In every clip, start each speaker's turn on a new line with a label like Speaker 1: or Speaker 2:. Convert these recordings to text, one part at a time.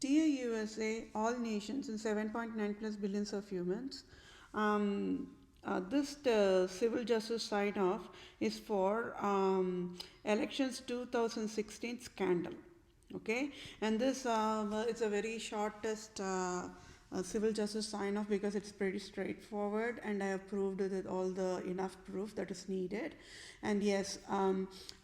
Speaker 1: Dear USA, all nations and 7.9 plus billions of humans, this civil justice sign off is for elections 2016 scandal. Okay, and this it's a very shortest civil justice sign off because it's pretty straightforward, and I have proved with all the enough proof that is needed. And yes,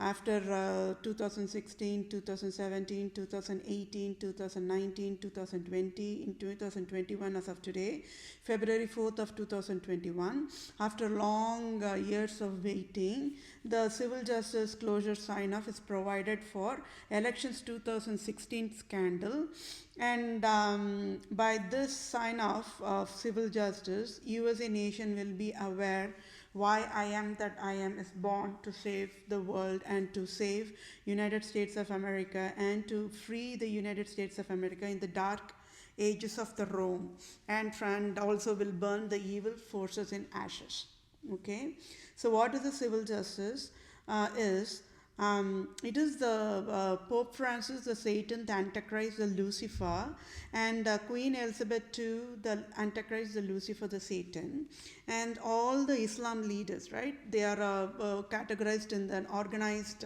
Speaker 1: after 2016, 2017, 2018, 2019, 2020, in 2021 as of today, February 4th of 2021, after long years of waiting, the civil justice closure sign off is provided for elections 2016 scandal. And by this sign off of civil justice, USA nation will be aware why I am that I am is born to save the world and to save United States of America and to free the United States of America in the dark ages of the Rome, and also will burn the evil forces in ashes. Okay, so what is the civil justice? It is the Pope Francis, the Satan, the Antichrist, the Lucifer, and Queen Elizabeth II, the Antichrist, the Lucifer, the Satan, and all the Islam leaders, right? They are categorized in an organized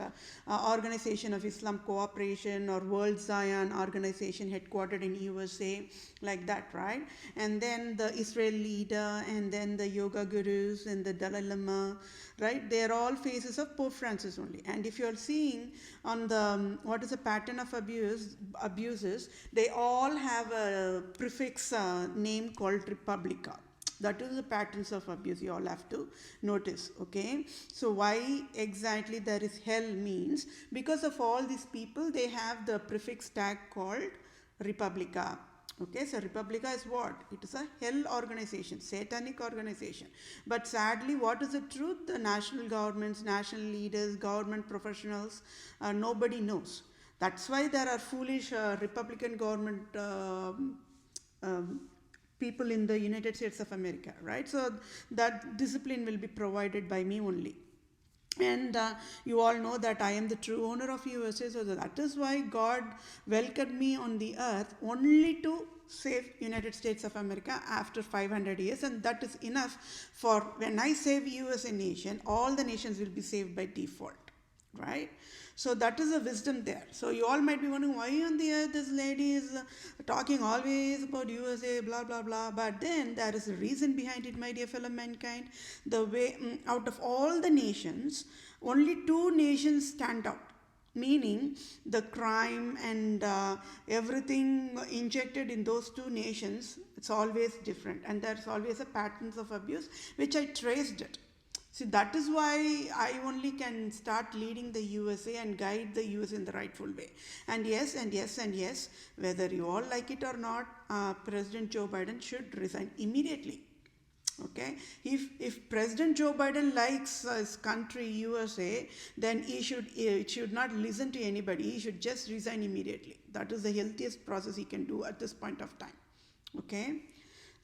Speaker 1: organization of Islam Cooperation or World Zion organization headquartered in USA, like that, right? And then the Israel leader, and then the yoga gurus, and the Dalai Lama, right? They are all phases of Pope Francis only. And if you are seeing on the what is the pattern of abuses, they all have a prefix name called Republica. That is the patterns of abuse you all have to notice. Okay, so why exactly there is hell means because of all these people, they have the prefix tag called Republica. Okay, so Republica is what? It is a hell organization, satanic organization. But sadly, what is the truth? The national governments, national leaders, government professionals, nobody knows. That's why there are foolish Republican government people in the United States of America, right? So that discipline will be provided by me only. And you all know that I am the true owner of USA, so that is why God welcomed me on the earth only to save United States of America after 500 years, and that is enough for when I save USA nation, all the nations will be saved by default, right? So that is a wisdom there. So you all might be wondering why on the earth this lady is talking always about USA, blah blah blah. But then there is a reason behind it, my dear fellow mankind. The way out of all the nations, only two nations stand out. Meaning the crime and everything injected in those two nations, it's always different, and there's always a patterns of abuse which I traced it. See, that is why I only can start leading the USA and guide the USA in the rightful way. And yes, and yes, and yes, whether you all like it or not, President Joe Biden should resign immediately. Okay, if President Joe Biden likes his country USA, then he should not listen to anybody. He should just resign immediately. That is the healthiest process he can do at this point of time. Okay.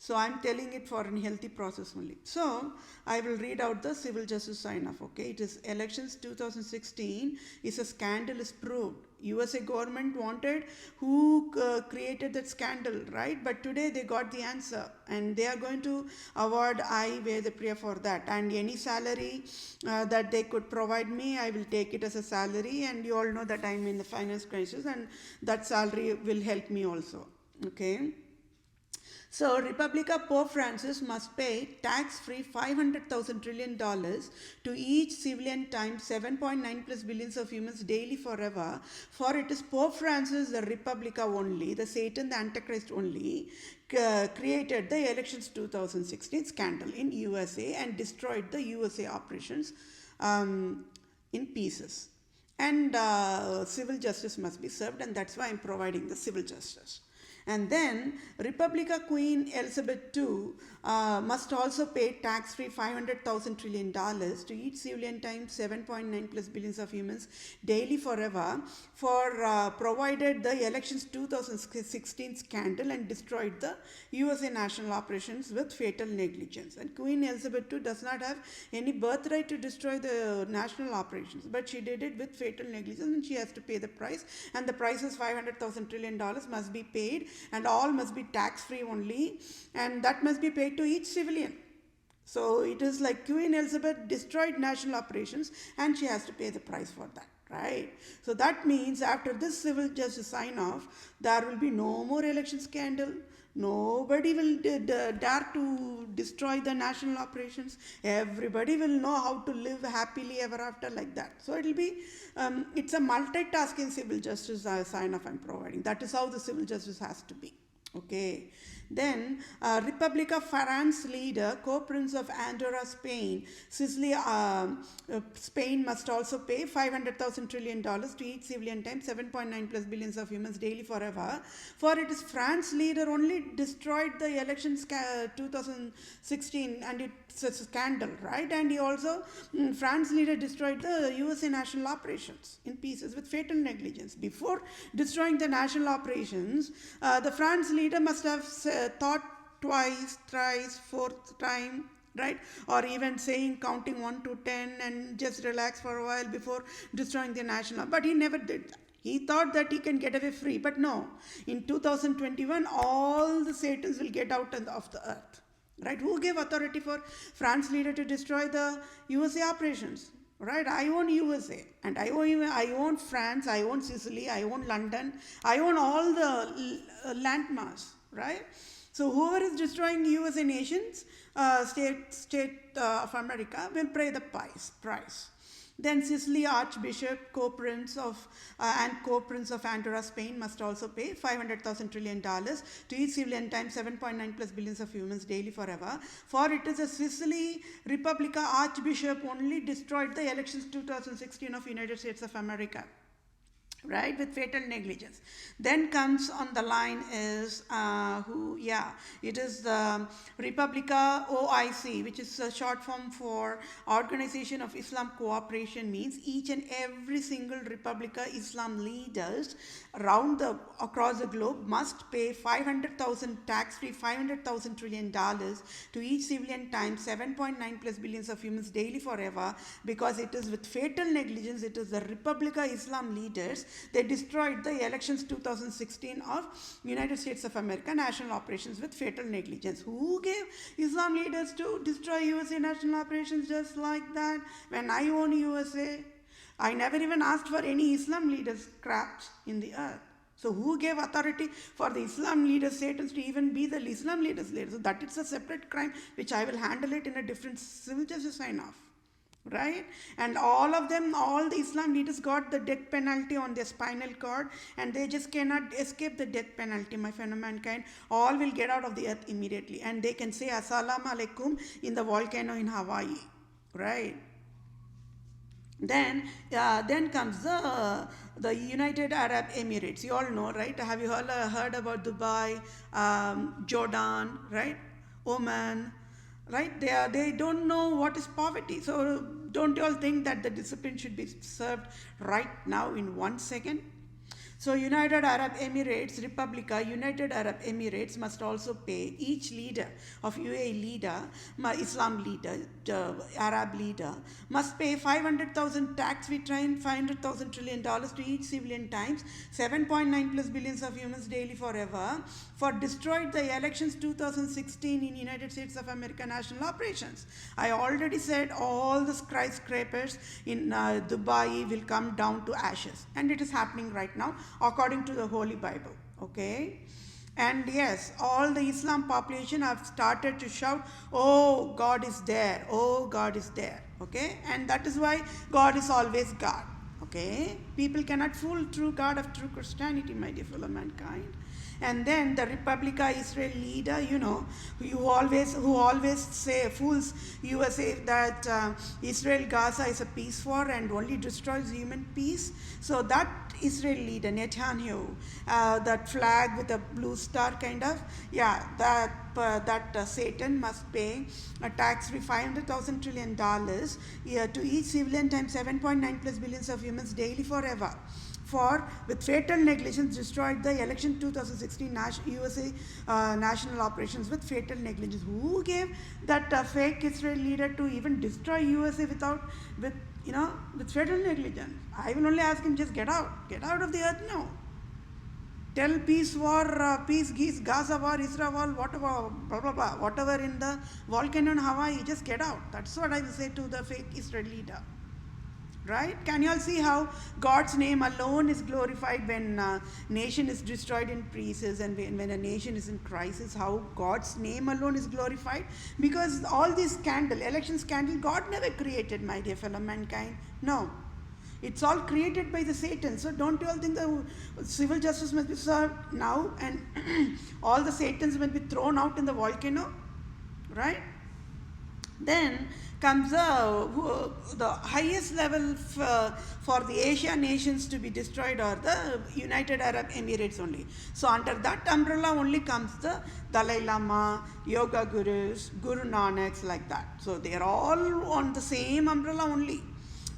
Speaker 1: So I'm telling it for a healthy process only. So I will read out the civil justice sign off. Okay, it is elections 2016 is a scandal is proved. USA government wanted who created that scandal, right? But today they got the answer, and they are going to award I weigh the prayer for that. And any salary that they could provide me, I will take it as a salary. And you all know that I'm in the finance crisis, and that salary will help me also. Okay. So, Republica-Pope Francis must pay tax-free $500,000 trillion to each civilian times 7.9 plus billions of humans daily forever. For it is Pope Francis, the Republica only, the Satan, the Antichrist only, created the elections 2016 scandal in USA and destroyed the USA operations in pieces. And civil justice must be served, and that's why I'm providing the civil justice. And then Republica Queen Elizabeth II must also pay tax-free $500,000 trillion to each civilian times 7.9 plus billions of humans daily forever for provided the elections 2016 scandal and destroyed the USA national operations with fatal negligence. And Queen Elizabeth II does not have any birthright to destroy the national operations, but she did it with fatal negligence, and she has to pay the price. And the price is $500,000 trillion must be paid, and all must be tax-free only, and that must be paid to each civilian. So it is like Queen Elizabeth destroyed national operations, and she has to pay the price for that, right? So that means after this civil justice sign off, there will be no more election scandal. Nobody will dare to destroy the national operations. Everybody will know how to live happily ever after like that. So it will be, it's a multitasking civil justice sign off I'm providing. That is how the civil justice has to be. Okay. Then Republica France leader, co-prince of Andorra, Spain, Sicily, Spain must also pay $500,000 trillion to each civilian time 7.9 plus billions of humans daily forever. For it is France leader only destroyed the elections 2016, and it's a scandal, right? And he also, France leader destroyed the USA national operations in pieces with fatal negligence. Before destroying the national operations, the France leader must have thought twice, thrice, fourth time, right? Or even saying counting 1 to 10 and just relax for a while before destroying the national. But he never did that. He thought that he can get away free, but no. In 2021, all the Satans will get out of the earth, right? Who gave authority for France leader to destroy the USA operations? Right, I own USA, and I own France, I own Sicily, I own London, I own all the landmass, right? So whoever is destroying USA nations, state of America, will pay the price. Then Sicily Archbishop, co-prince of Andorra, Spain, must also pay $500,000 trillion to each civilian times 7.9 plus billions of humans daily forever. For it is a Sicily Republica Archbishop only destroyed the elections 2016 of United States of America, right, with fatal negligence. Then comes on the line is it is the Republica OIC, which is a short form for Organization of Islam Cooperation. Means each and every single Republica Islam leaders across the globe must pay 500,000 tax-free $500,000 trillion to each civilian times 7.9 plus billions of humans daily forever, because it is with fatal negligence. It is the Republica Islam leaders. They destroyed the elections 2016 of United States of America national operations with fatal negligence. Who gave Islam leaders to destroy USA national operations just like that? When I own USA, I never even asked for any Islam leaders scrapped in the earth. So who gave authority for the Islam leaders, Satans, to even be the Islam leaders later? So that is a separate crime, which I will handle it in a different civil justice sign-off. Right? And all of them, all the Islam leaders got the death penalty on their spinal cord, and they just cannot escape the death penalty, my fellow mankind. All will get out of the earth immediately, and they can say Assalamu alaikum in the volcano in Hawaii, right? Then comes the United Arab Emirates. You all know, right? Have you heard about Dubai, Jordan, right? Oman, right? They don't know what is poverty. So don't you all think that the discipline should be served right now in 1 second? So United Arab Emirates, Republica, United Arab Emirates must also pay each leader of UAE leader, Islam leader, Arab leader, must pay 500,000 tax-free $500,000 trillion to each civilian times 7.9 plus billions of humans daily forever for destroyed the elections 2016 in United States of America national operations. I already said all the skyscrapers in Dubai will come down to ashes, and it is happening right now according to the Holy Bible, okay? And yes, all the Islam population have started to shout, oh, God is there, oh, God is there, okay? And that is why God is always God, okay? People cannot fool true God of true Christianity, my dear fellow mankind. And then the Republica Israel leader, who always fools USA that Israel Gaza is a peace war and only destroys human peace. So that Israel leader Netanyahu, that flag with a blue star kind of, that Satan must pay a tax-free $500,000 trillion to each civilian times 7.9 plus billions of humans daily forever. For with fatal negligence destroyed the election 2016 USA national operations with fatal negligence. Who gave that fake Israel leader to even destroy USA with fatal negligence? I will only ask him, just get out of the earth now. Tell peace war, peace, Gaza war, Israel war, whatever, blah blah blah, whatever in the volcano in Hawaii, just get out. That's what I will say to the fake Israel leader. Right? Can you all see how God's name alone is glorified when nation is destroyed in pieces, and when a nation is in crisis, how God's name alone is glorified? Because all this election scandal, God never created, my dear fellow mankind. No. It's all created by the Satan. So don't you all think the civil justice must be served now and all the Satans must be thrown out in the volcano? Right? Then comes the highest level for the Asia nations to be destroyed are the United Arab Emirates only. So under that umbrella only comes the Dalai Lama, Yoga Gurus, Guru Nanaks, like that. So they are all on the same umbrella only.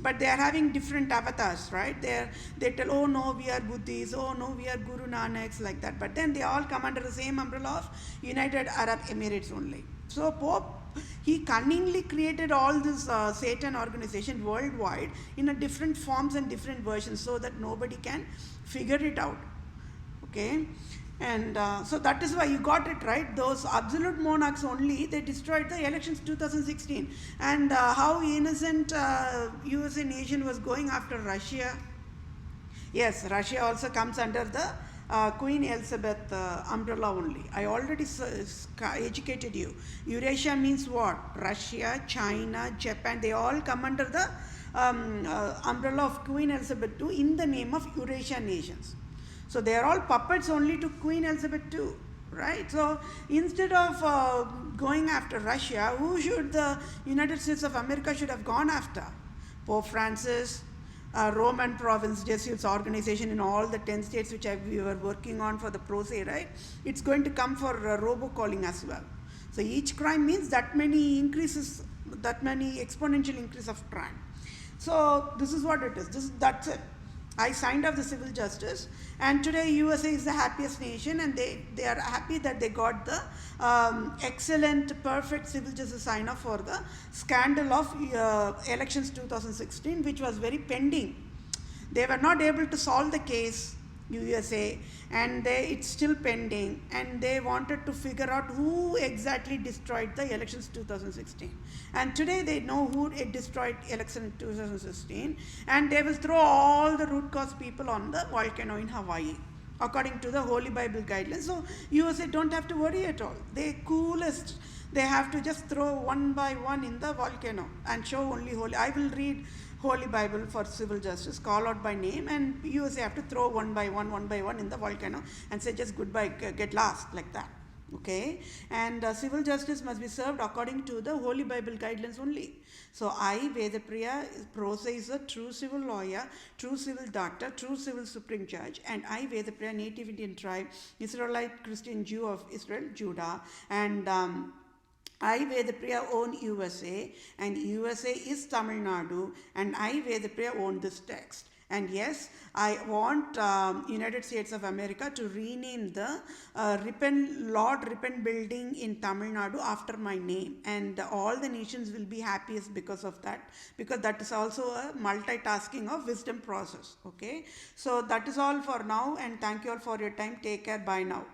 Speaker 1: But they are having different avatars, right? They tell, oh no, we are Buddhists, oh no, we are Guru Nanaks, like that. But then they all come under the same umbrella of United Arab Emirates only. So Pope, he cunningly created all this Satan organization worldwide in a different forms and different versions so that nobody can figure it out. Okay? And so that is why you got it right. Those absolute monarchs only, they destroyed the elections 2016. And how innocent USA nation was going after Russia. Yes, Russia also comes under the Queen Elizabeth umbrella only. I already educated you. Eurasia means what? Russia, China, Japan, they all come under the umbrella of Queen Elizabeth II in the name of Eurasia nations. So they are all puppets only to Queen Elizabeth II, right? So instead of going after Russia, who should the United States of America should have gone after? Pope Francis, Roman Province Jesuits organization in all the 10 states which we were working on for the pro se, right? It's going to come for robocalling as well. So each crime means that many increases, that many exponential increase of crime. So this is what it is. That's it. I signed off the civil justice, and today USA is the happiest nation, and they are happy that they got the excellent, perfect civil justice sign off for the scandal of elections 2016, which was very pending. They were not able to solve the case, USA, and it's still pending, and they wanted to figure out who exactly destroyed the elections 2016. And today they know who destroyed election 2016, and they will throw all the root cause people on the volcano in Hawaii, according to the Holy Bible guidelines. So USA don't have to worry at all. They're coolest. They have to just throw one by one in the volcano and show only holy. I will read Holy Bible for civil justice, call out by name, and USA have to throw one by one in the volcano and say just goodbye, get lost, like that. Okay? And civil justice must be served according to the Holy Bible guidelines only. So I, Vedapriya, pro se is a true civil lawyer, true civil doctor, true civil supreme judge, and I, Vedapriya, native Indian tribe, Israelite Christian Jew of Israel, Judah, and I, Vedapriya, own USA, and USA is Tamil Nadu, and I, Vedapriya, own this text. And yes, I want United States of America to rename the Lord Ripon building in Tamil Nadu after my name, and all the nations will be happiest because of that, because that is also a multitasking of wisdom process. Okay, so that is all for now, and thank you all for your time. Take care. Bye now.